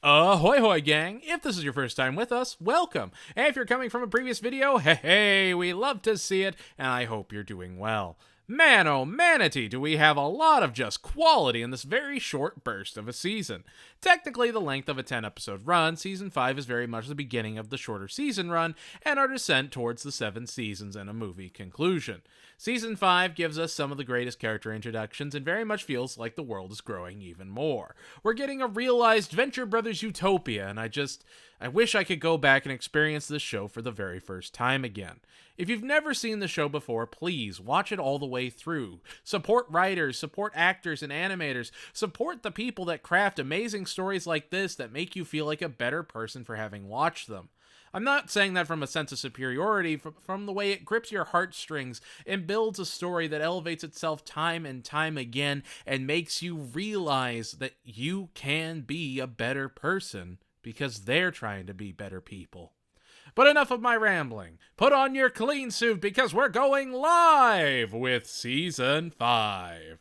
Ahoy hoy gang, if this is your first time with us, welcome. And if you're coming from a previous video, hey, we love to see it, and I hope you're doing well. Man oh manity, do we have a lot of just quality in this very short burst of a season. Technically the length of a 10 episode run, season 5 is very much the beginning of the shorter season run, and our descent towards the 7 seasons and a movie conclusion. Season 5 gives us some of the greatest character introductions and very much feels like the world is growing even more. We're getting a realized Venture Brothers utopia, and I wish I could go back and experience this show for the very first time again. If you've never seen the show before, please watch it all the way through. Support writers, support actors and animators, support the people that craft amazing stories like this that make you feel like a better person for having watched them. I'm not saying that from a sense of superiority, from the way it grips your heartstrings and builds a story that elevates itself time and time again and makes you realize that you can be a better person because they're trying to be better people. But enough of my rambling. Put on your clean suit because we're going live with Season 5.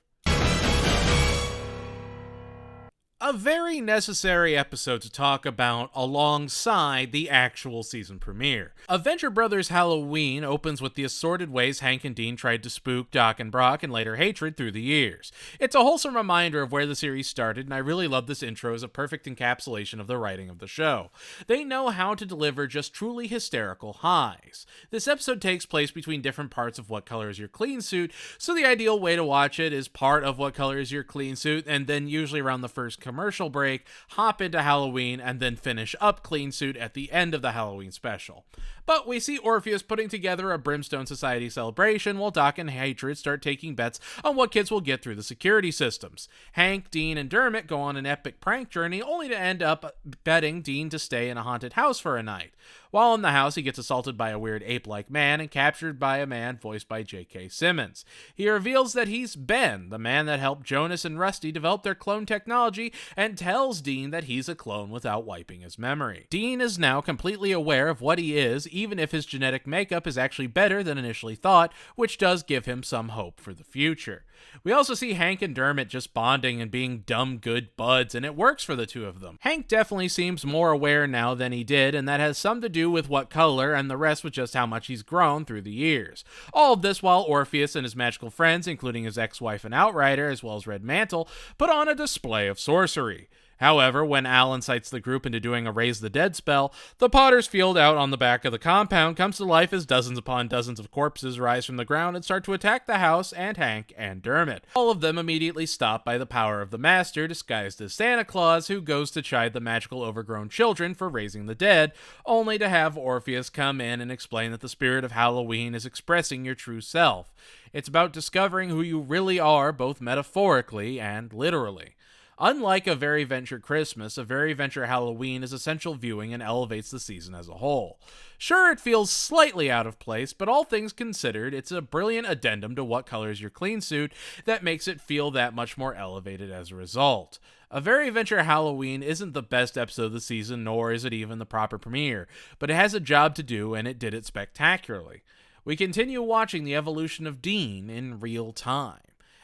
A very necessary episode to talk about alongside the actual season premiere. Venture Brothers Halloween opens with the assorted ways Hank and Dean tried to spook Doc and Brock and later hatred through the years. It's a wholesome reminder of where the series started, and I really love this intro as a perfect encapsulation of the writing of the show. They know how to deliver just truly hysterical highs. This episode takes place between different parts of What Color Is Your Clean Suit, so the ideal way to watch it is part of What Color Is Your Clean Suit, and then usually around the first commercial break, hop into Halloween, and then finish up Clean Suit at the end of the Halloween special. But we see Orpheus putting together a Brimstone Society celebration while Doc and Hatred start taking bets on what kids will get through the security systems. Hank, Dean, and Dermot go on an epic prank journey only to end up betting Dean to stay in a haunted house for a night. While in the house, he gets assaulted by a weird ape-like man and captured by a man voiced by J.K. Simmons. He reveals that he's Ben, the man that helped Jonas and Rusty develop their clone technology, and tells Dean that he's a clone without wiping his memory. Dean is now completely aware of what he is, even if his genetic makeup is actually better than initially thought, which does give him some hope for the future. We also see Hank and Dermot just bonding and being dumb good buds, and it works for the two of them. Hank definitely seems more aware now than he did, and that has some to do with What Color, and the rest with just how much he's grown through the years. All of this while Orpheus and his magical friends, including his ex-wife and Outrider, as well as Red Mantle, put on a display of sorcery. However, when Al incites the group into doing a Raise the Dead spell, the Potter's field out on the back of the compound comes to life as dozens upon dozens of corpses rise from the ground and start to attack the house and Hank and Dermot. All of them immediately stopped by the power of the Master, disguised as Santa Claus, who goes to chide the magical overgrown children for raising the dead, only to have Orpheus come in and explain that the spirit of Halloween is expressing your true self. It's about discovering who you really are, both metaphorically and literally. Unlike A Very Venture Christmas, A Very Venture Halloween is essential viewing and elevates the season as a whole. Sure, it feels slightly out of place, but all things considered, it's a brilliant addendum to What Color Is Your Clean Suit that makes it feel that much more elevated as a result. A Very Venture Halloween isn't the best episode of the season, nor is it even the proper premiere, but it has a job to do, and it did it spectacularly. We continue watching the evolution of Dean in real time.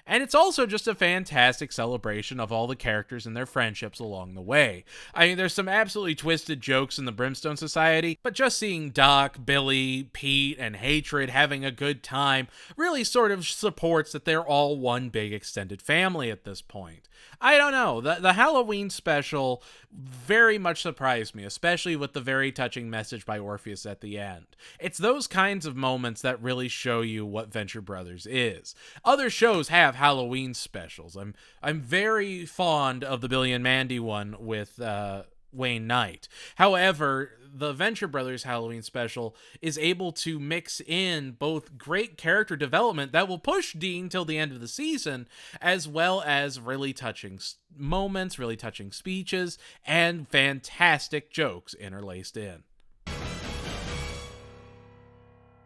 And it's also just a fantastic celebration of all the characters and their friendships along the way. I mean, there's some absolutely twisted jokes in the Brimstone Society, but just seeing Doc, Billy, Pete, and Hatred having a good time really sort of supports that they're all one big extended family at this point. I don't know, the Halloween special very much surprised me, especially with the very touching message by Orpheus at the end. It's those kinds of moments that really show you what Venture Brothers is. Other shows have Halloween specials. I'm very fond of the Billy and Mandy one with Wayne Knight. However, the Venture Brothers Halloween special is able to mix in both great character development that will push Dean till the end of the season, as well as really touching moments, really touching speeches, and fantastic jokes interlaced in.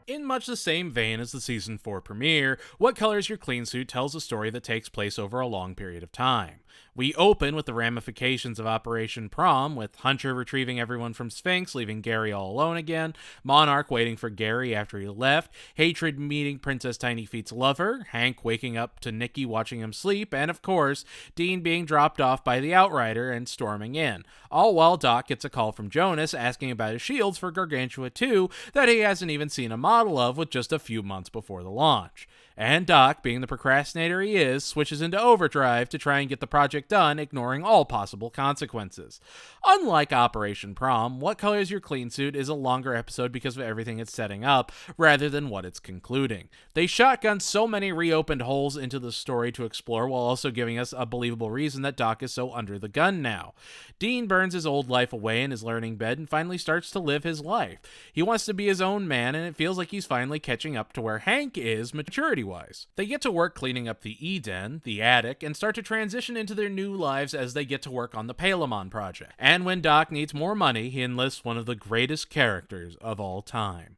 In much the same vein as the Season 4 premiere, What Color Is Your Clean Suit tells a story that takes place over a long period of time. We open with the ramifications of Operation Prom, with Hunter retrieving everyone from Sphinx, leaving Gary all alone again, Monarch waiting for Gary after he left, Hatred meeting Princess Tiny Feet's lover, Hank waking up to Nikki watching him sleep, and of course, Dean being dropped off by the Outrider and storming in. All while Doc gets a call from Jonas asking about his shields for Gargantua 2 that he hasn't even seen a model of with just a few months before the launch. And Doc, being the procrastinator he is, switches into overdrive to try and get the project done, ignoring all possible consequences. Unlike Operation Prom, What Color Is Your Clean Suit is a longer episode because of everything it's setting up, rather than what it's concluding. They shotgun so many reopened holes into the story to explore, while also giving us a believable reason that Doc is so under the gun now. Dean burns his old life away in his learning bed and finally starts to live his life. He wants to be his own man, and it feels like he's finally catching up to where Hank is maturity-wise. They get to work cleaning up the E-Den, the attic, and start to transition into their new lives as they get to work on the Palamon project. And when Doc needs more money, he enlists one of the greatest characters of all time.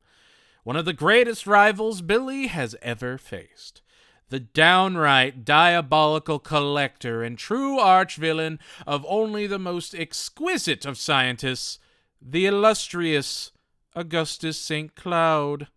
One of the greatest rivals Billy has ever faced. The downright diabolical collector and true arch-villain of only the most exquisite of scientists, the illustrious Augustus St. Cloud.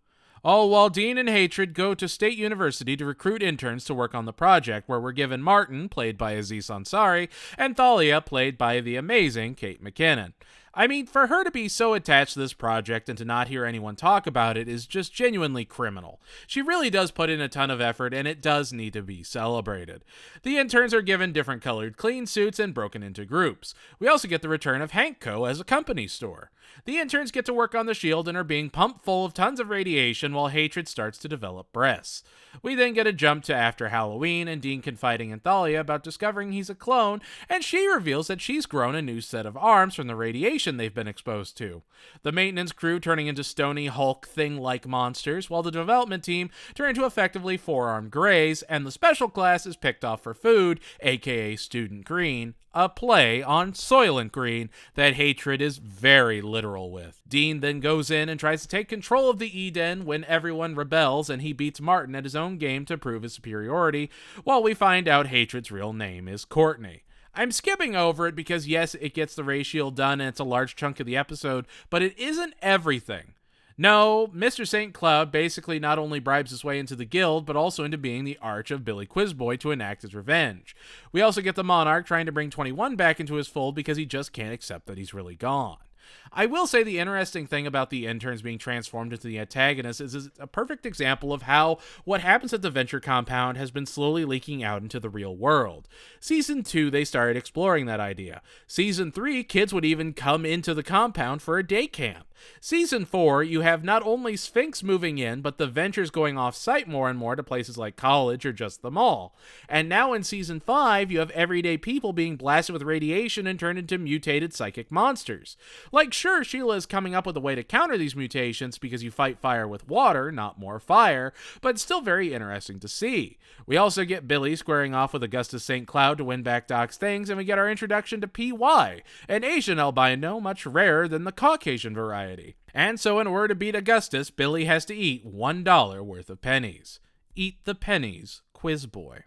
All while Dean and Hatred go to State University to recruit interns to work on the project, where we're given Martin, played by Aziz Ansari, and Thalia, played by the amazing Kate McKinnon. I mean, for her to be so attached to this project and to not hear anyone talk about it is just genuinely criminal. She really does put in a ton of effort, and it does need to be celebrated. The interns are given different colored clean suits and broken into groups. We also get the return of Hank Co. as a company store. The interns get to work on the shield and are being pumped full of tons of radiation while Hatred starts to develop breasts. We then get a jump to after Halloween and Dean confiding in Thalia about discovering he's a clone, and she reveals that she's grown a new set of arms from the radiation they've been exposed to. The maintenance crew turning into stony Hulk thing-like monsters, while the development team turn into effectively four-armed greys, and the special class is picked off for food, aka Student Green, a play on Soylent Green that Hatred is very literal with. Dean then goes in and tries to take control of the E-Den when everyone rebels, and he beats Martin at his own game to prove his superiority, while we find out Hatred's real name is Courtney. I'm skipping over it because yes, it gets the ratio done and it's a large chunk of the episode, but it isn't everything. No, Mr. St. Cloud basically not only bribes his way into the guild, but also into being the arch of Billy Quizboy to enact his revenge. We also get the Monarch trying to bring 21 back into his fold because he just can't accept that he's really gone. I will say the interesting thing about the interns being transformed into the antagonists is it's a perfect example of how what happens at the Venture compound has been slowly leaking out into the real world. Season 2, they started exploring that idea. Season 3, kids would even come into the compound for a day camp. Season 4, you have not only Sphinx moving in, but the Ventures going off-site more and more to places like college or just the mall. And now in Season 5, you have everyday people being blasted with radiation and turned into mutated psychic monsters. Like, sure, Sheila is coming up with a way to counter these mutations because you fight fire with water, not more fire, but it's still very interesting to see. We also get Billy squaring off with Augustus St. Cloud to win back Doc's things, and we get our introduction to PY, an Asian albino much rarer than the Caucasian variety. And so in order to beat Augustus, Billy has to eat $1 worth of pennies. Eat the pennies, Quizboy.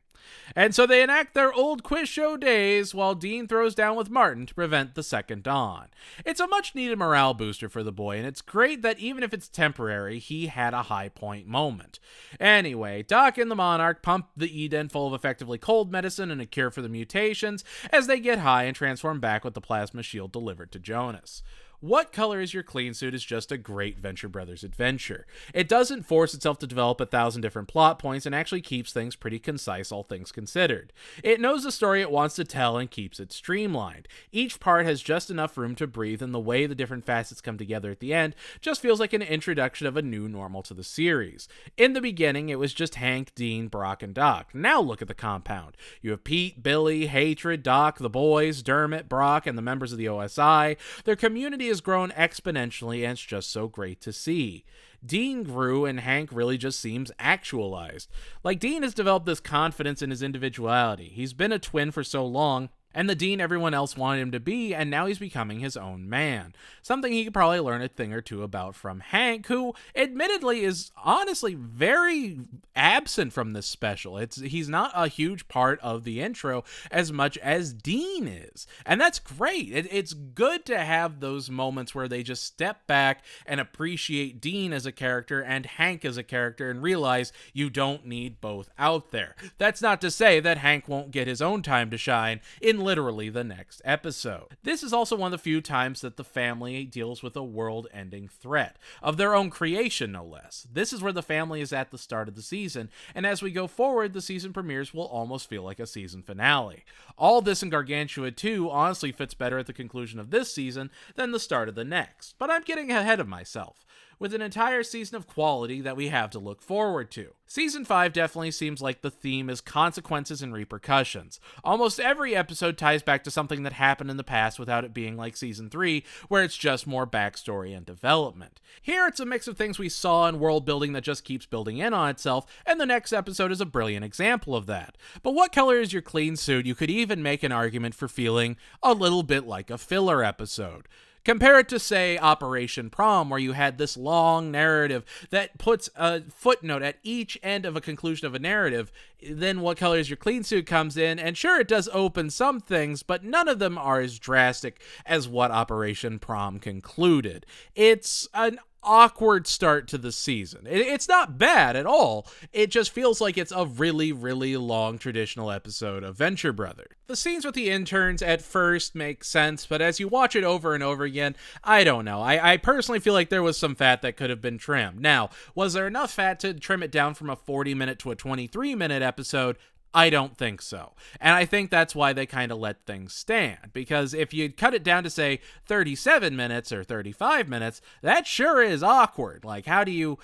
And so they enact their old quiz show days while Dean throws down with Martin to prevent the second dawn. It's a much needed morale booster for the boy, and it's great that even if it's temporary, he had a high point moment. Anyway, Doc and the Monarch pump the E-Den full of effectively cold medicine and a cure for the mutations as they get high and transform back with the plasma shield delivered to Jonas. What Color Is Your Clean Suit is just a great Venture Brothers adventure. It doesn't force itself to develop 1,000 different plot points and actually keeps things pretty concise, all things considered. It knows the story it wants to tell and keeps it streamlined. Each part has just enough room to breathe, and the way the different facets come together at the end just feels like an introduction of a new normal to the series. In the beginning, it was just Hank, Dean, Brock, and Doc. Now look at the compound. You have Pete, Billy, Hatred, Doc, the boys, Dermot, Brock, and the members of the OSI. Their community has grown exponentially, and it's just so great to see. Dean grew, and Hank really just seems actualized. Like, Dean has developed this confidence in his individuality. He's been a twin for so long, and the Dean everyone else wanted him to be, and now he's becoming his own man. Something he could probably learn a thing or two about from Hank, who admittedly is honestly very absent from this special. He's not a huge part of the intro as much as Dean is, and that's great. It's good to have those moments where they just step back and appreciate Dean as a character and Hank as a character and realize you don't need both out there. That's not to say that Hank won't get his own time to shine in literally the next episode. This is also one of the few times that the family deals with a world-ending threat, of their own creation no less. This is where the family is at the start of the season, and as we go forward, the season premieres will almost feel like a season finale. All this in Gargantua 2 honestly fits better at the conclusion of this season than the start of the next, but I'm getting ahead of myself, with an entire season of quality that we have to look forward to. Season 5 definitely seems like the theme is consequences and repercussions. Almost every episode ties back to something that happened in the past without it being like Season 3, where it's just more backstory and development. Here it's a mix of things we saw in world building that just keeps building in on itself, and the next episode is a brilliant example of that. But what color is your clean suit? You could even make an argument for feeling a little bit like a filler episode. Compare it to, say, Operation Prom, where you had this long narrative that puts a footnote at each end of a conclusion of a narrative. Then What Color Is Your Clean Suit comes in, and sure, it does open some things, but none of them are as drastic as what Operation Prom concluded. It's an awkward start to the season. It's not bad at all. It just feels like it's a really, really long traditional episode of Venture Brother. The scenes with the interns at first make sense, but as you watch it over and over again, I don't know. I personally feel like there was some fat that could have been trimmed. Now, was there enough fat to trim it down from a 40-minute to a 23-minute episode? I don't think so. And I think that's why they kind of let things stand. Because if you cut it down to, say, 37 minutes or 35 minutes, that sure is awkward. Like, how do you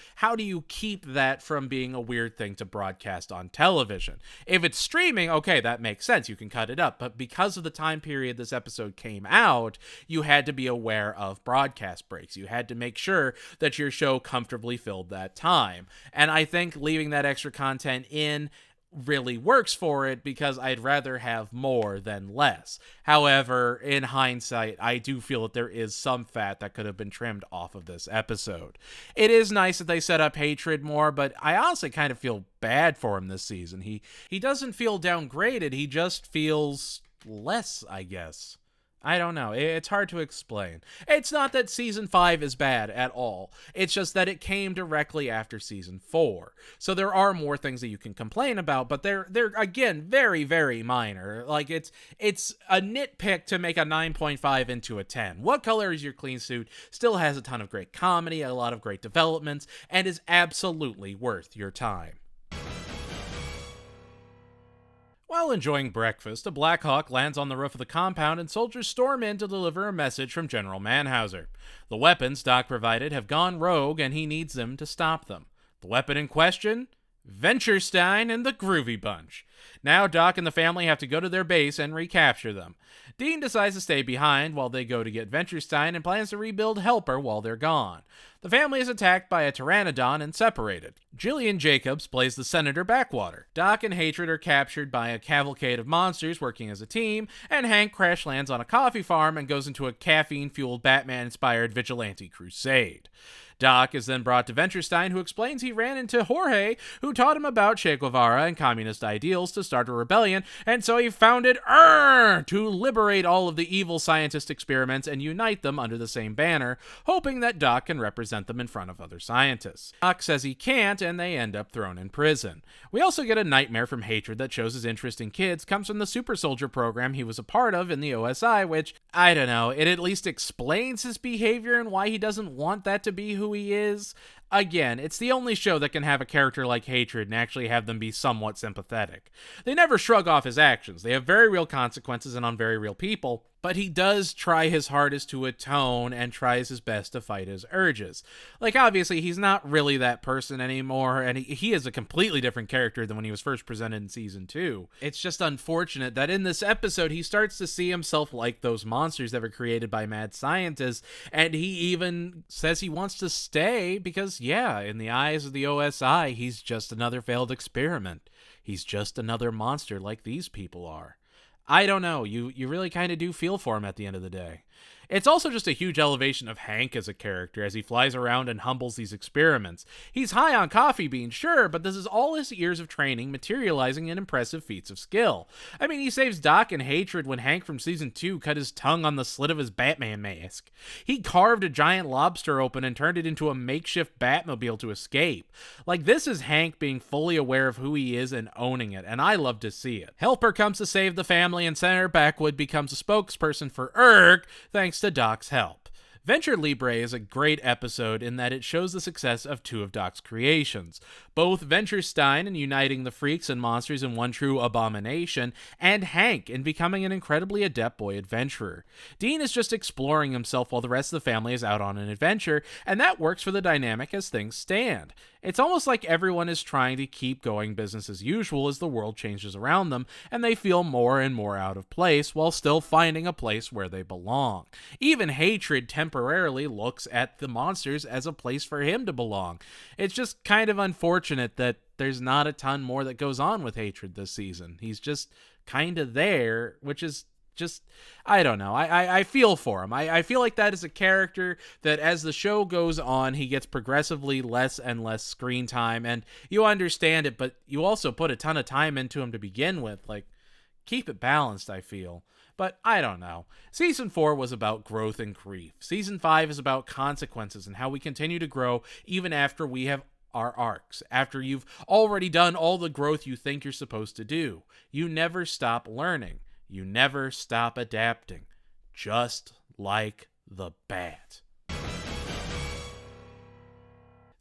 keep that from being a weird thing to broadcast on television? If it's streaming, okay, that makes sense. You can cut it up. But because of the time period this episode came out, you had to be aware of broadcast breaks. You had to make sure that your show comfortably filled that time. And I think leaving that extra content in really works for it, because I'd rather have more than less. However, in hindsight, I do feel that there is some fat that could have been trimmed off of this episode. It is nice that they set up Hatred more, but I honestly kind of feel bad for him this season. He doesn't feel downgraded, he just feels less, I guess. I don't know. It's hard to explain. It's not that Season 5 is bad at all. It's just that it came directly after Season 4. So there are more things that you can complain about, but they're again, very, very minor. Like, it's a nitpick to make a 9.5 into a 10. What Color Is Your Clean Suit still has a ton of great comedy, a lot of great developments, and is absolutely worth your time. While enjoying breakfast, a Black Hawk lands on the roof of the compound and soldiers storm in to deliver a message from General Manhauser. The weapons Doc provided have gone rogue and he needs them to stop them. The weapon in question? Venturestein and the Groovy Bunch. Now Doc and the family have to go to their base and recapture them. Dean decides to stay behind while they go to get Venturestein and plans to rebuild Helper while they're gone. The family is attacked by a pteranodon and separated. Jillian Jacobs plays the Senator Backwater. Doc and Hatred are captured by a cavalcade of monsters working as a team, and Hank crash lands on a coffee farm and goes into a caffeine-fueled Batman-inspired vigilante crusade. Doc is then brought to Venturestein, who explains he ran into Jorge, who taught him about Che Guevara and communist ideals to start a rebellion, and so he founded to liberate all of the evil scientist experiments and unite them under the same banner, hoping that Doc can represent them in front of other scientists. Doc says he can't, and they end up thrown in prison. We also get a nightmare from Hatred that shows his interest in kids comes from the Super Soldier program he was a part of in the OSI, which, I don't know, it at least explains his behavior and why he doesn't want that to be who he is. Again, it's the only show that can have a character like Hatred and actually have them be somewhat sympathetic. They never shrug off his actions. They have very real consequences and on very real people, but he does try his hardest to atone and tries his best to fight his urges. Like, obviously, he's not really that person anymore, and he is a completely different character than when he was first presented in Season 2. It's just unfortunate that in this episode, he starts to see himself like those monsters that were created by mad scientists, and he even says he wants to stay because, yeah, in the eyes of the OSI, he's just another failed experiment. He's just another monster like these people are. I don't know. You really kind of do feel for him at the end of the day. It's also just a huge elevation of Hank as a character as he flies around and humbles these experiments. He's high on coffee beans, sure, but this is all his years of training materializing in impressive feats of skill. I mean, he saves Doc in hatred when Hank from season 2 cut his tongue on the slit of his Batman mask. He carved a giant lobster open and turned it into a makeshift Batmobile to escape. Like, this is Hank being fully aware of who he is and owning it, and I love to see it. Helper comes to save the family, and Senator Backwood becomes a spokesperson for ERG, thanks to Doc's help. Venture Libre is a great episode in that it shows the success of two of Doc's creations, both Venturestein in uniting the freaks and monsters in one true abomination, and Hank in becoming an incredibly adept boy adventurer. Dean is just exploring himself while the rest of the family is out on an adventure, and that works for the dynamic as things stand. It's almost like everyone is trying to keep going business as usual as the world changes around them, and they feel more and more out of place while still finding a place where they belong. Even Hatred temporarily looks at the monsters as a place for him to belong. It's just kind of unfortunate that there's not a ton more that goes on with Hatred this season. He's just kind of there, which is just, I don't know. I feel for him. I feel like that is a character that as the show goes on, he gets progressively less and less screen time, and you understand it, but you also put a ton of time into him to begin with. Like, keep it balanced, I feel. But I don't know. Season 4 was about growth and grief. Season 5 is about consequences and how we continue to grow even after we have our arcs, after you've already done all the growth you think you're supposed to do. You never stop learning. You never stop adapting, just like the bat.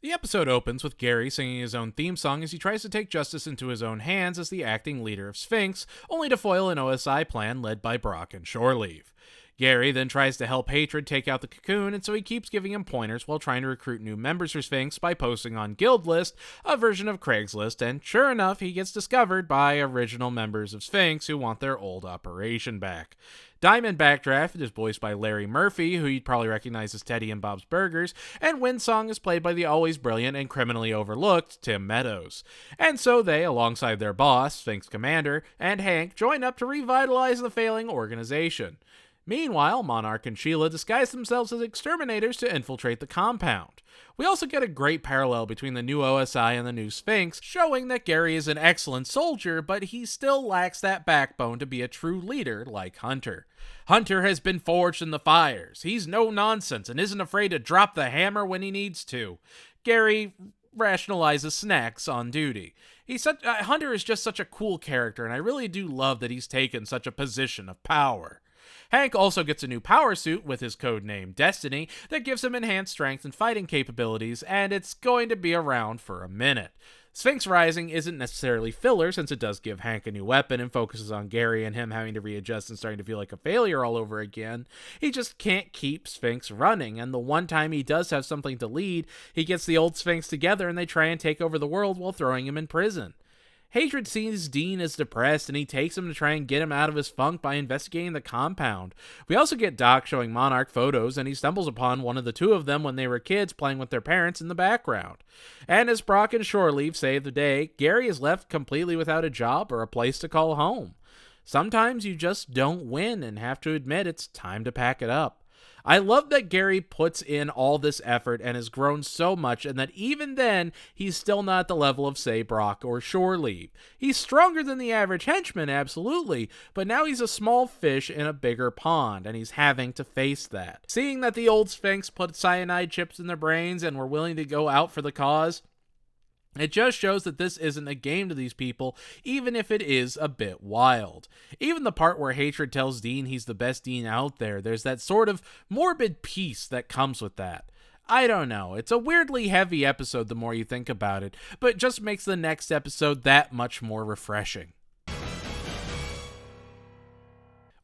The episode opens with Gary singing his own theme song as he tries to take justice into his own hands as the acting leader of Sphinx, only to foil an OSI plan led by Brock and Shoreleave. Gary then tries to help Hatred take out the cocoon, and so he keeps giving him pointers while trying to recruit new members for Sphinx by posting on Guildlist, a version of Craigslist, and sure enough, he gets discovered by original members of Sphinx who want their old operation back. Diamond Backdraft is voiced by Larry Murphy, who you'd probably recognize as Teddy and Bob's Burgers, and Windsong is played by the always brilliant and criminally overlooked Tim Meadows. And so they, alongside their boss, Sphinx Commander, and Hank, join up to revitalize the failing organization. Meanwhile, Monarch and Sheila disguise themselves as exterminators to infiltrate the compound. We also get a great parallel between the new OSI and the new Sphinx, showing that Gary is an excellent soldier, but he still lacks that backbone to be a true leader like Hunter. Hunter has been forged in the fires. He's no nonsense and isn't afraid to drop the hammer when he needs to. Gary rationalizes snacks on duty. Hunter is just such a cool character, and I really do love that he's taken such a position of power. Hank also gets a new power suit with his code name Destiny that gives him enhanced strength and fighting capabilities, and it's going to be around for a minute. Sphinx Rising isn't necessarily filler since it does give Hank a new weapon and focuses on Gary and him having to readjust and starting to feel like a failure all over again. He just can't keep Sphinx running, and the one time he does have something to lead, he gets the old Sphinx together and they try and take over the world while throwing him in prison. Hatred sees Dean as depressed, and he takes him to try and get him out of his funk by investigating the compound. We also get Doc showing Monarch photos, and he stumbles upon one of the two of them when they were kids playing with their parents in the background. And as Brock and Shoreleave save the day, Gary is left completely without a job or a place to call home. Sometimes you just don't win and have to admit it's time to pack it up. I love that Gary puts in all this effort and has grown so much, and that even then, he's still not at the level of, say, Brock or Shoreleave. He's stronger than the average henchman, absolutely, but now he's a small fish in a bigger pond, and he's having to face that. Seeing that the old Sphinx put cyanide chips in their brains and were willing to go out for the cause, it just shows that this isn't a game to these people, even if it is a bit wild. Even the part where Hatred tells Dean he's the best Dean out there, there's that sort of morbid peace that comes with that. I don't know, it's a weirdly heavy episode the more you think about it, but it just makes the next episode that much more refreshing.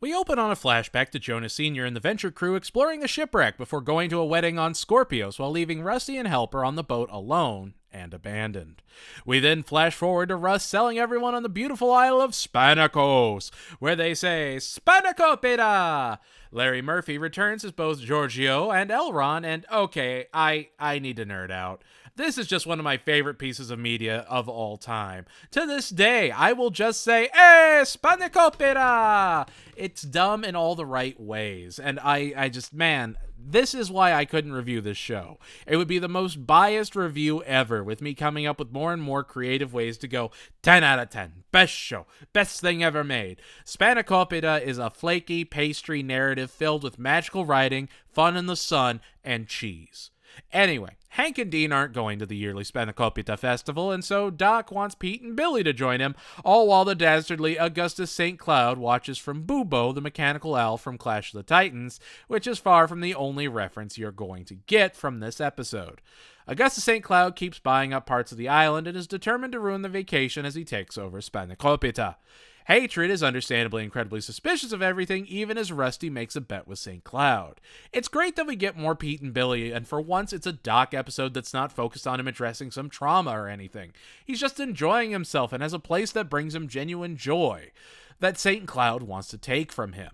We open on a flashback to Jonah Sr. and the Venture crew exploring a shipwreck before going to a wedding on Scorpios while leaving Rusty and Helper on the boat alone and abandoned. We then flash forward to Russ selling everyone on the beautiful isle of Spanakos, where they say, Spanakopita! Larry Murphy returns as both Giorgio and Elron, and okay, I need to nerd out. This is just one of my favorite pieces of media of all time. To this day, I will just say, Spanakopita! It's dumb in all the right ways. And I just, man, this is why I couldn't review this show. It would be the most biased review ever, with me coming up with more and more creative ways to go 10 out of 10. Best show. Best thing ever made. Spanakopita is a flaky pastry narrative filled with magical writing, fun in the sun, and cheese. Anyway, Hank and Dean aren't going to the yearly Spanakopita festival, and so Doc wants Pete and Billy to join him, all while the dastardly Augustus St. Cloud watches from Bubo, the mechanical owl from Clash of the Titans, which is far from the only reference you're going to get from this episode. Augustus St. Cloud keeps buying up parts of the island and is determined to ruin the vacation as he takes over Spanakopita. Hatred is understandably incredibly suspicious of everything, even as Rusty makes a bet with St. Cloud. It's great that we get more Pete and Billy, and for once it's a Doc episode that's not focused on him addressing some trauma or anything. He's just enjoying himself and has a place that brings him genuine joy that St. Cloud wants to take from him.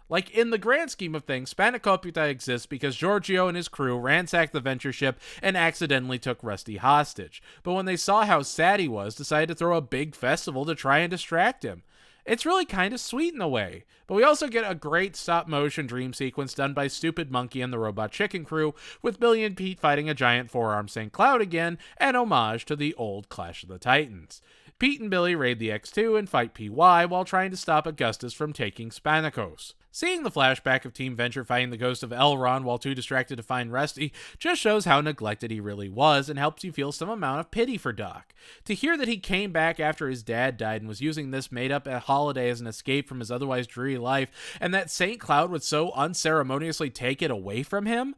Like, in the grand scheme of things, Spanakopita exists because Giorgio and his crew ransacked the Venture ship and accidentally took Rusty hostage. But when they saw how sad he was, decided to throw a big festival to try and distract him. It's really kind of sweet in a way. But we also get a great stop-motion dream sequence done by Stupid Monkey and the Robot Chicken crew, with Billy and Pete fighting a giant four-armed St. Cloud again, an homage to the old Clash of the Titans. Pete and Billy raid the X2 and fight PY while trying to stop Augustus from taking Spanakos. Seeing the flashback of Team Venture fighting the ghost of Elron while too distracted to find Rusty just shows how neglected he really was and helps you feel some amount of pity for Doc. To hear that he came back after his dad died and was using this made-up holiday as an escape from his otherwise dreary life, and that St. Cloud would so unceremoniously take it away from him?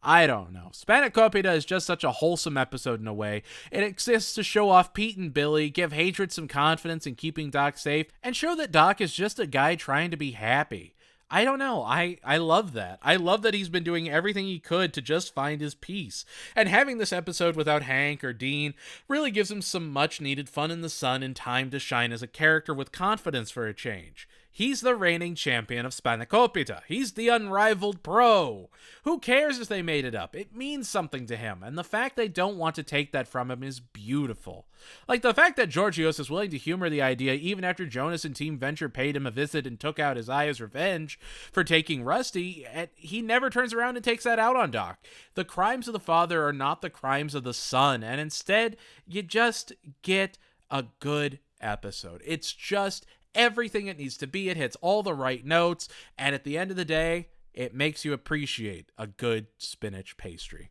I don't know. Spanakopita is just such a wholesome episode in a way. It exists to show off Pete and Billy, give Hatred some confidence in keeping Doc safe, and show that Doc is just a guy trying to be happy. I don't know. I love that. I love that he's been doing everything he could to just find his peace. And having this episode without Hank or Dean really gives him some much needed fun in the sun and time to shine as a character with confidence for a change. He's the reigning champion of Spanakopita. He's the unrivaled pro. Who cares if they made it up? It means something to him, and the fact they don't want to take that from him is beautiful. Like the fact that Georgios is willing to humor the idea even after Jonas and Team Venture paid him a visit and took out his eye as revenge for taking Rusty, he never turns around and takes that out on Doc. The crimes of the father are not the crimes of the son, and instead, you just get a good episode. It's just everything it needs to be. It hits all the right notes, and at the end of the day, it makes you appreciate a good spinach pastry.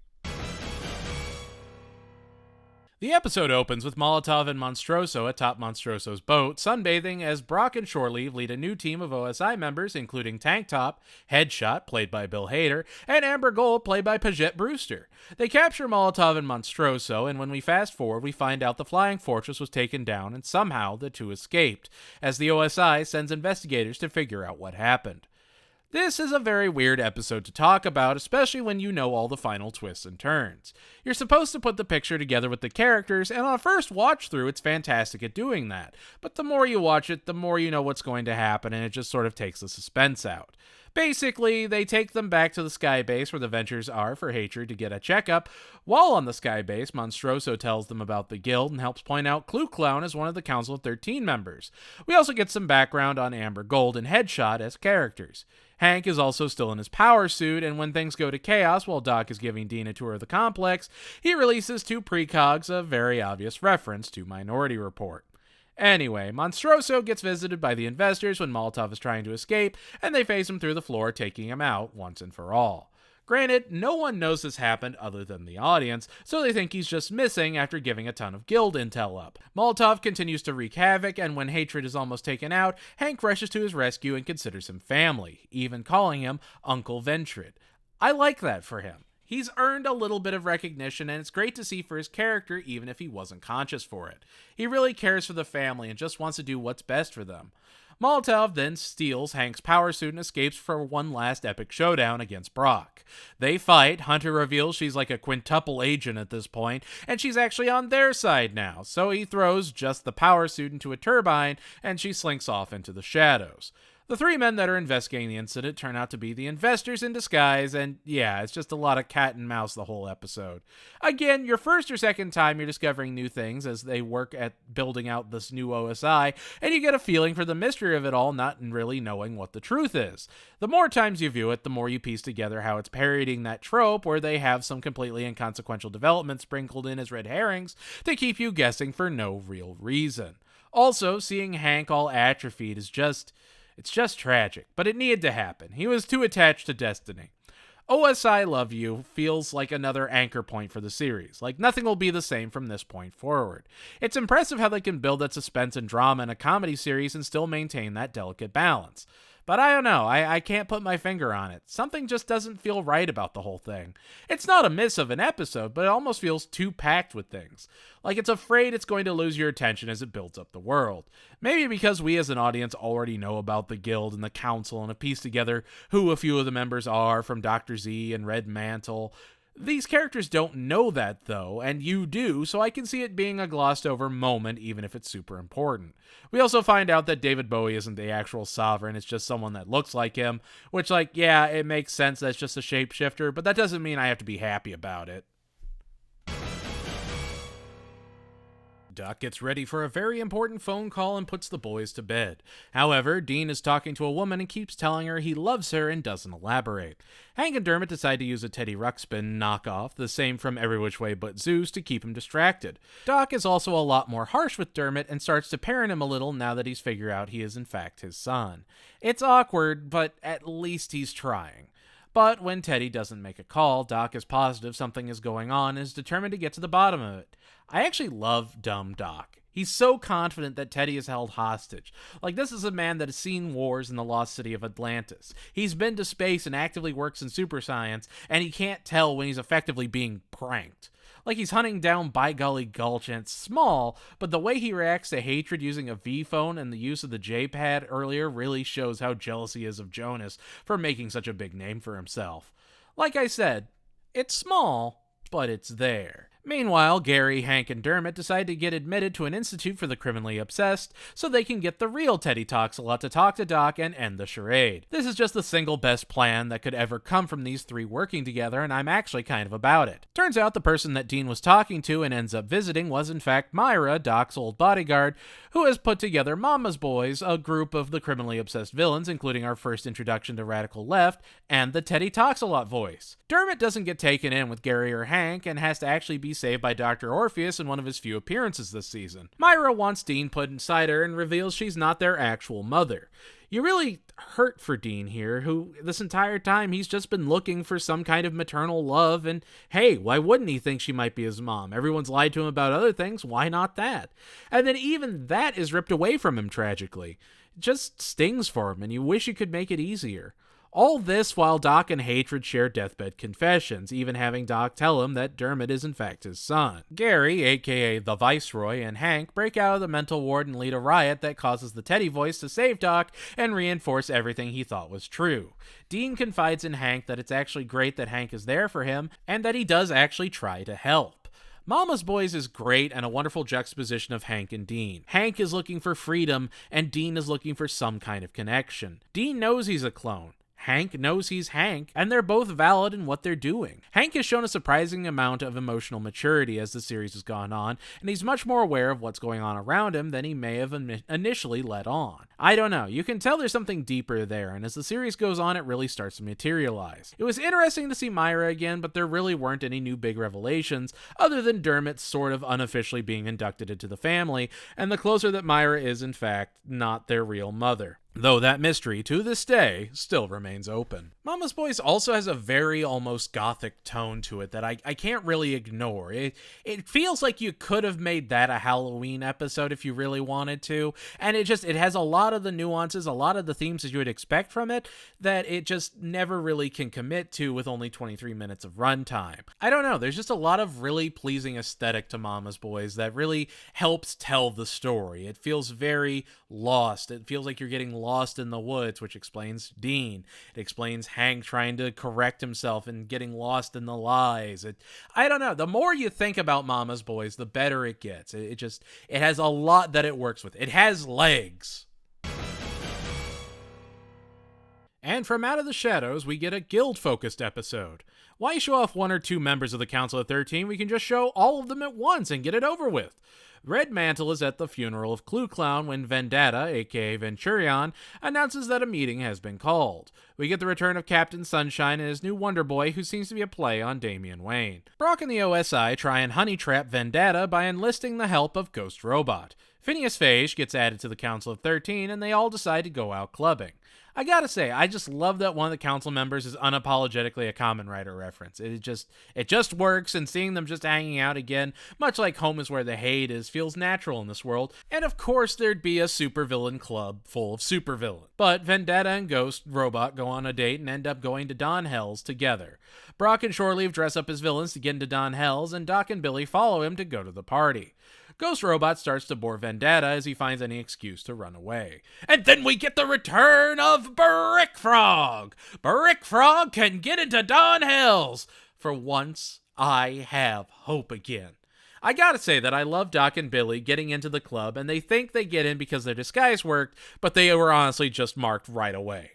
The episode opens with Molotov and Monstroso atop Monstroso's boat, sunbathing as Brock and Shoreleave lead a new team of OSI members, including Tank Top, Headshot, played by Bill Hader, and Amber Gold, played by Paget Brewster. They capture Molotov and Monstroso, and when we fast forward, we find out the Flying Fortress was taken down, and somehow the two escaped, as the OSI sends investigators to figure out what happened. This is a very weird episode to talk about, especially when you know all the final twists and turns. You're supposed to put the picture together with the characters, and on a first watch through, it's fantastic at doing that. But the more you watch it, the more you know what's going to happen, and it just sort of takes the suspense out. Basically, they take them back to the sky base where the Ventures are for Hatred to get a checkup. While on the sky base, Monstroso tells them about the guild and helps point out Clue Clown as one of the Council of 13 members. We also get some background on Amber Gold and Headshot as characters. Hank is also still in his power suit, and when things go to chaos while Doc is giving Dean a tour of the complex, he releases two precogs, a very obvious reference to Minority Report. Anyway, Monstroso gets visited by the investors when Molotov is trying to escape, and they phase him through the floor, taking him out once and for all. Granted, no one knows this happened other than the audience, so they think he's just missing after giving a ton of guild intel up. Molotov continues to wreak havoc, and when Hatred is almost taken out, Hank rushes to his rescue and considers him family, even calling him Uncle Ventrid. I like that for him. He's earned a little bit of recognition, and it's great to see for his character even if he wasn't conscious for it. He really cares for the family and just wants to do what's best for them. Molotov then steals Hank's power suit and escapes for one last epic showdown against Brock. They fight, Hunter reveals she's like a quintuple agent at this point, and she's actually on their side now, so he throws just the power suit into a turbine, and she slinks off into the shadows. The three men that are investigating the incident turn out to be the investors in disguise, and yeah, it's just a lot of cat and mouse the whole episode. Again, your first or second time you're discovering new things as they work at building out this new OSI, and you get a feeling for the mystery of it all, not really knowing what the truth is. The more times you view it, the more you piece together how it's parodying that trope where they have some completely inconsequential developments sprinkled in as red herrings to keep you guessing for no real reason. Also, seeing Hank all atrophied is it's just tragic, but it needed to happen. He was too attached to Destiny. OSI Love You feels like another anchor point for the series. Like, nothing will be the same from this point forward. It's impressive how they can build that suspense and drama in a comedy series and still maintain that delicate balance. But I don't know, I can't put my finger on it. Something just doesn't feel right about the whole thing. It's not a miss of an episode, but it almost feels too packed with things. Like it's afraid it's going to lose your attention as it builds up the world. Maybe because we as an audience already know about the guild and the council and have pieced together who a few of the members are from Dr. Z and Red Mantle. These characters don't know that, though, and you do, so I can see it being a glossed-over moment, even if it's super important. We also find out that David Bowie isn't the actual Sovereign, it's just someone that looks like him, which, yeah, it makes sense that's just a shapeshifter, but that doesn't mean I have to be happy about it. Doc gets ready for a very important phone call and puts the boys to bed. However, Dean is talking to a woman and keeps telling her he loves her and doesn't elaborate. Hank and Dermot decide to use a Teddy Ruxpin knockoff, the same from Every Which Way But Zeus, to keep him distracted. Doc is also a lot more harsh with Dermot and starts to parent him a little now that he's figured out he is in fact his son. It's awkward, but at least he's trying. But when Teddy doesn't make a call, Doc is positive something is going on and is determined to get to the bottom of it. I actually love dumb Doc. He's so confident that Teddy is held hostage. Like, this is a man that has seen wars in the lost city of Atlantis. He's been to space and actively works in super science, and he can't tell when he's effectively being pranked. Like, he's hunting down By Golly Gulch, and it's small, but the way he reacts to hatred using a V-phone and the use of the J-pad earlier really shows how jealous he is of Jonas for making such a big name for himself. Like I said, it's small, but it's there. Meanwhile, Gary, Hank, and Dermot decide to get admitted to an institute for the criminally obsessed so they can get the real Teddy Talks-a-Lot to talk to Doc and end the charade. This is just the single best plan that could ever come from these three working together, and I'm actually kind of about it. Turns out the person that Dean was talking to and ends up visiting was in fact Myra, Doc's old bodyguard, who has put together Mama's Boys, a group of the criminally obsessed villains, including our first introduction to Radical Left, and the Teddy Talks-a-Lot voice. Dermot doesn't get taken in with Gary or Hank, and has to actually be saved by Dr. Orpheus in one of his few appearances this season. Myra wants Dean put inside her and reveals she's not their actual mother. You really hurt for Dean here, who this entire time he's just been looking for some kind of maternal love, and hey, why wouldn't he think she might be his mom? Everyone's lied to him about other things, why not that? And then even that is ripped away from him tragically. It just stings for him, and you wish you could make it easier. All this while Doc and Hatred share deathbed confessions, even having Doc tell him that Dermot is in fact his son. Gary, aka the Viceroy, and Hank break out of the mental ward and lead a riot that causes the Teddy voice to save Doc and reinforce everything he thought was true. Dean confides in Hank that it's actually great that Hank is there for him, and that he does actually try to help. Mama's Boys is great and a wonderful juxtaposition of Hank and Dean. Hank is looking for freedom, and Dean is looking for some kind of connection. Dean knows he's a clone. Hank knows he's Hank, and they're both valid in what they're doing. Hank has shown a surprising amount of emotional maturity as the series has gone on, and he's much more aware of what's going on around him than he may have initially let on. I don't know, you can tell there's something deeper there, and as the series goes on, it really starts to materialize. It was interesting to see Myra again, but there really weren't any new big revelations, other than Dermot sort of unofficially being inducted into the family, and the closer that Myra is, in fact, not their real mother. Though that mystery, to this day, still remains open. Mama's Boys also has a very almost gothic tone to it that I can't really ignore. It feels like you could have made that a Halloween episode if you really wanted to, and it has a lot of the nuances, a lot of the themes that you would expect from it, that it just never really can commit to with only 23 minutes of runtime. I don't know, there's just a lot of really pleasing aesthetic to Mama's Boys that really helps tell the story. It feels very lost. It feels like you're getting lost in the woods, which explains Dean. It explains Hank trying to correct himself and getting lost in the lies. I don't know. The more you think about Mama's Boys, the better it gets. It has a lot that it works with. It has legs. And from Out of the Shadows, we get a guild-focused episode. Why show off one or two members of the Council of 13? We can just show all of them at once and get it over with. Red Mantle is at the funeral of Clue Clown when Vendetta, aka Venturion, announces that a meeting has been called. We get the return of Captain Sunshine and his new Wonder Boy, who seems to be a play on Damian Wayne. Brock and the OSI try and honey trap Vendetta by enlisting the help of Ghost Robot. Phineas Phage gets added to the Council of 13, and they all decide to go out clubbing. I gotta say, I just love that one of the council members is unapologetically a Kamen Rider reference. It just works, and seeing them just hanging out again, much like home is where the hate is, feels natural in this world. And of course, there'd be a supervillain club full of supervillains. But Vendetta and Ghost Robot go on a date and end up going to Don Hells together. Brock and Shoreleave dress up as villains to get into Don Hells, and Doc and Billy follow him to go to the party. Ghost Robot starts to bore Vendetta as he finds any excuse to run away. And then we get the return of Brick Frog! Brick Frog can get into Don Hells! For once, I have hope again. I gotta say that I love Doc and Billy getting into the club, and they think they get in because their disguise worked, but they were honestly just marked right away.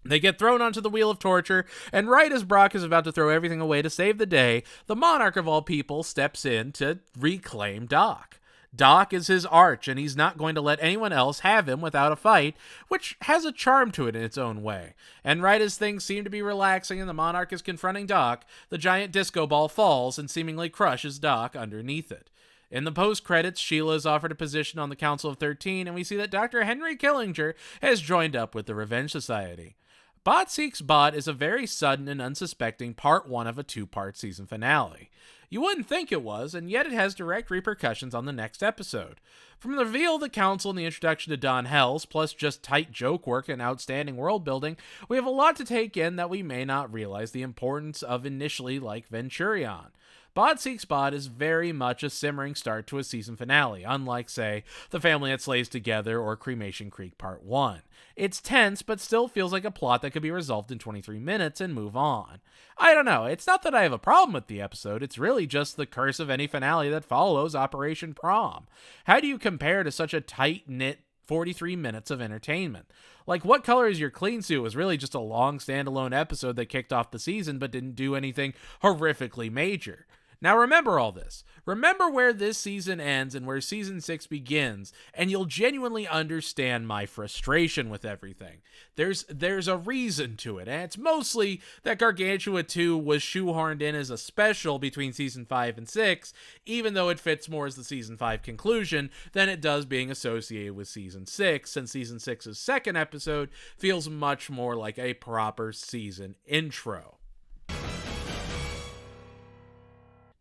They get thrown onto the wheel of torture, and right as Brock is about to throw everything away to save the day, the monarch of all people steps in to reclaim Doc. Doc is his arch, and he's not going to let anyone else have him without a fight, which has a charm to it in its own way. And right as things seem to be relaxing and the monarch is confronting Doc, the giant disco ball falls and seemingly crushes Doc underneath it. In the post-credits, Sheila is offered a position on the Council of 13, and we see that Dr. Henry Killinger has joined up with the Revenge Society. Bot Seeks Bot is a very sudden and unsuspecting part 1 of a 2-part season finale. You wouldn't think it was, and yet it has direct repercussions on the next episode. From the reveal of the Council and the introduction to Don Hells, plus just tight joke work and outstanding world building, we have a lot to take in that we may not realize the importance of initially, like Venturion. Bot Seeks Bot is very much a simmering start to a season finale, unlike, say, The Family That Slays Together or Cremation Creek Part 1. It's tense, but still feels like a plot that could be resolved in 23 minutes and move on. I don't know, it's not that I have a problem with the episode, it's really just the curse of any finale that follows Operation Prom. How do you compare to such a tight-knit 43 minutes of entertainment? Like, What Color Is Your Clean Suit was really just a long standalone episode that kicked off the season but didn't do anything horrifically major. Now remember all this. Remember where this season ends and where season 6 begins, and you'll genuinely understand my frustration with everything. There's a reason to it, and it's mostly that Gargantua 2 was shoehorned in as a special between season 5 and 6, even though it fits more as the season 5 conclusion than it does being associated with season 6, since season 6's second episode feels much more like a proper season intro.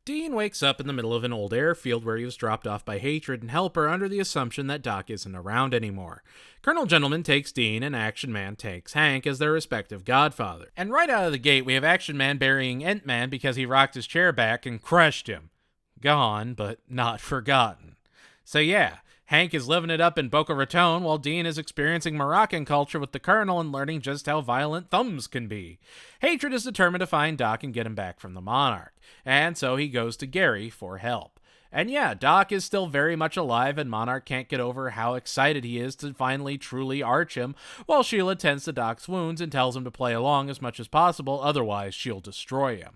Dean wakes up in the middle of an old airfield where he was dropped off by Hatred and Helper under the assumption that Doc isn't around anymore. Colonel Gentleman takes Dean and Action Man takes Hank as their respective godfather. And right out of the gate, we have Action Man burying Ent Man because he rocked his chair back and crushed him. Gone, but not forgotten. So yeah, Hank is living it up in Boca Raton while Dean is experiencing Moroccan culture with the Colonel and learning just how violent thumbs can be. Hatred is determined to find Doc and get him back from the Monarch, and so he goes to Gary for help. And yeah, Doc is still very much alive and Monarch can't get over how excited he is to finally truly arch him, while Sheila tends to Doc's wounds and tells him to play along as much as possible, otherwise she'll destroy him.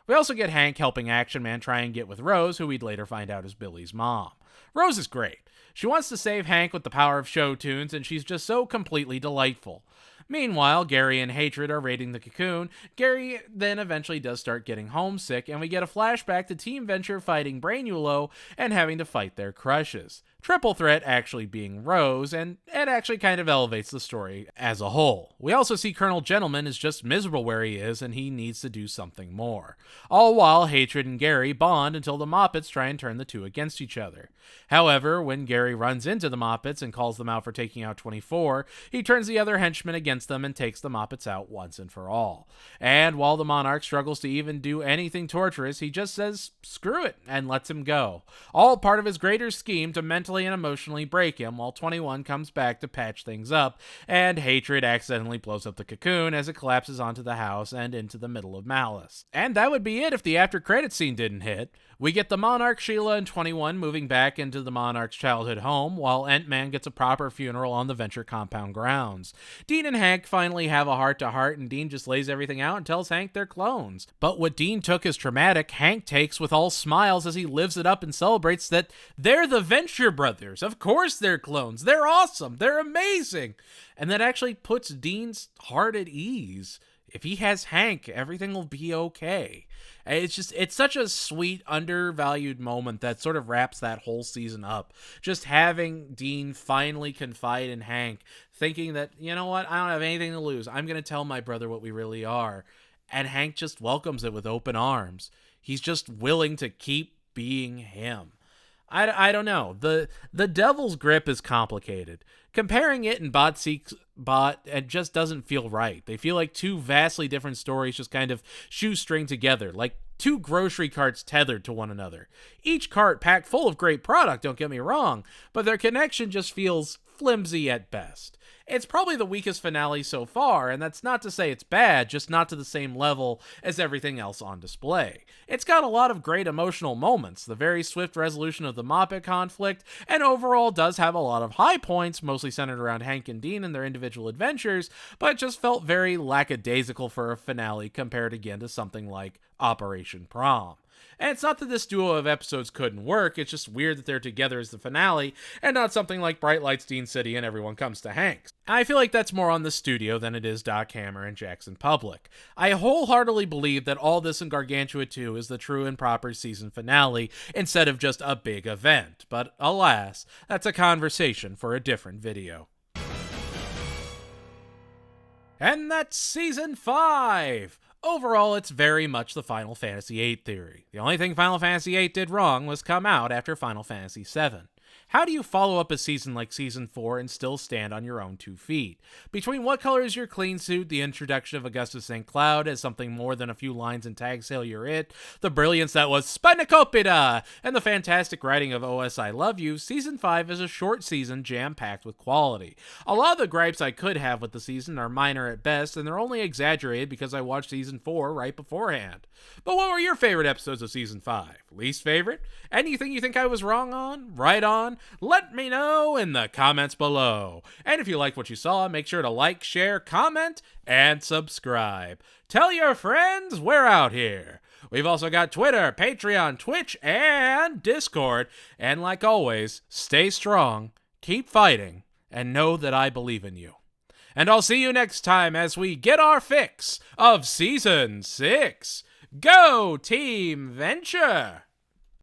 We also get Hank helping Action Man try and get with Rose, who we'd later find out is Billy's mom. Rose is great. She wants to save Hank with the power of show tunes, and she's just so completely delightful. Meanwhile, Gary and Hatred are raiding the cocoon. Gary then eventually does start getting homesick, and we get a flashback to Team Venture fighting Brainulo and having to fight their crushes. Triple threat actually being Rose, and it actually kind of elevates the story as a whole. We also see Colonel Gentleman is just miserable where he is, and he needs to do something more. All while Hatred and Gary bond until the Moppets try and turn the two against each other. However, when Gary runs into the Moppets and calls them out for taking out 24, he turns the other henchmen against them and takes the Moppets out once and for all. And while the Monarch struggles to even do anything torturous, he just says screw it and lets him go. All part of his greater scheme to mentally mentally and emotionally break him, while 21 comes back to patch things up, and hatred accidentally blows up the cocoon as it collapses onto the house and into the middle of Malice. And that would be it if the after credit scene didn't hit. We get the Monarch, Sheila, and 21 moving back into the Monarch's childhood home, while Ant-Man gets a proper funeral on the Venture compound grounds. Dean and Hank finally have a heart-to-heart, and Dean just lays everything out and tells Hank they're clones. But what Dean took as traumatic, Hank takes with all smiles as he lives it up and celebrates that they're the Venture brothers. Of course they're clones. They're awesome. They're amazing. And that actually puts Dean's heart at ease. If he has Hank, everything will be okay. It's such a sweet, undervalued moment that sort of wraps that whole season up. Just having Dean finally confide in Hank, thinking that, you know what, I don't have anything to lose. I'm going to tell my brother what we really are. And Hank just welcomes it with open arms. He's just willing to keep being him. I don't know. The Devil's Grip is complicated. Comparing it and Bot, it just doesn't feel right. They feel like two vastly different stories just kind of shoestring together, like two grocery carts tethered to one another. Each cart packed full of great product, don't get me wrong, but their connection just feels flimsy at best. It's probably the weakest finale so far, and that's not to say it's bad, just not to the same level as everything else on display. It's got a lot of great emotional moments, the very swift resolution of the Muppet conflict, and overall does have a lot of high points, mostly centered around Hank and Dean and their individual adventures, but it just felt very lackadaisical for a finale compared again to something like Operation Prom. And it's not that this duo of episodes couldn't work, it's just weird that they're together as the finale, and not something like Bright Lights, Dean City, and Everyone Comes to Hank's. I feel like that's more on the studio than it is Doc Hammer and Jackson Public. I wholeheartedly believe that all this in Gargantua 2 is the true and proper season finale, instead of just a big event. But alas, that's a conversation for a different video. And that's Season 5! Overall, it's very much the Final Fantasy VIII theory. The only thing Final Fantasy VIII did wrong was come out after Final Fantasy VII. How do you follow up a season like Season 4 and still stand on your own 2 feet? Between what color is your clean suit, the introduction of Augustus St. Cloud as something more than a few lines in Tag Sale You're It, the brilliance that was Spanakopita, and the fantastic writing of OS I Love You, Season 5 is a short season jam-packed with quality. A lot of the gripes I could have with the season are minor at best, and they're only exaggerated because I watched Season 4 right beforehand. But what were your favorite episodes of Season 5? Least favorite? Anything you think I was wrong on? Right on? Let me know in the comments below. And if you liked what you saw, make sure to like, share, comment, and subscribe. Tell your friends we're out here. We've also got Twitter, Patreon, Twitch, and Discord. And like always, stay strong, keep fighting, and know that I believe in you. And I'll see you next time as we get our fix of Season 6. Go Team Venture!